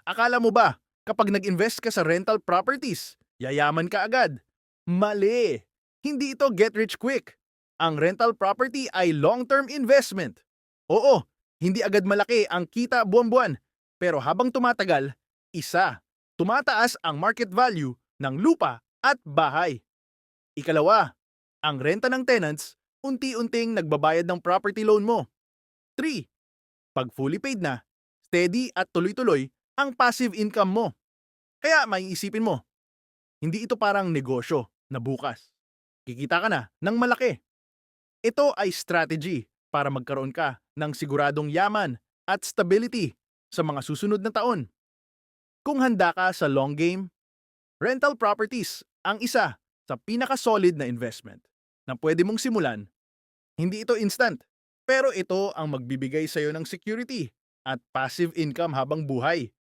Akala mo ba, kapag nag-invest ka sa rental properties, yayaman ka agad? Mali! Hindi ito get rich quick. Ang rental property ay long-term investment. Oo, hindi agad malaki ang kita buwan-buwan. Pero habang tumatagal, tumataas ang market value ng lupa at bahay. Ikalawa, ang renta ng tenants, unti-unting nagbabayad ng property loan mo. 3. Pag fully paid na, steady at tuloy-tuloy ang passive income mo. Kaya maiisipin mo, hindi ito parang negosyo na bukas. Kikita ka na ng malaki. Ito ay strategy para magkaroon ka ng siguradong yaman at stability sa mga susunod na taon. Kung handa ka sa long game, rental properties ang isa sa pinaka-solid na investment na pwede mong simulan. Hindi ito instant, pero ito ang magbibigay sa iyo ng security at passive income habang buhay.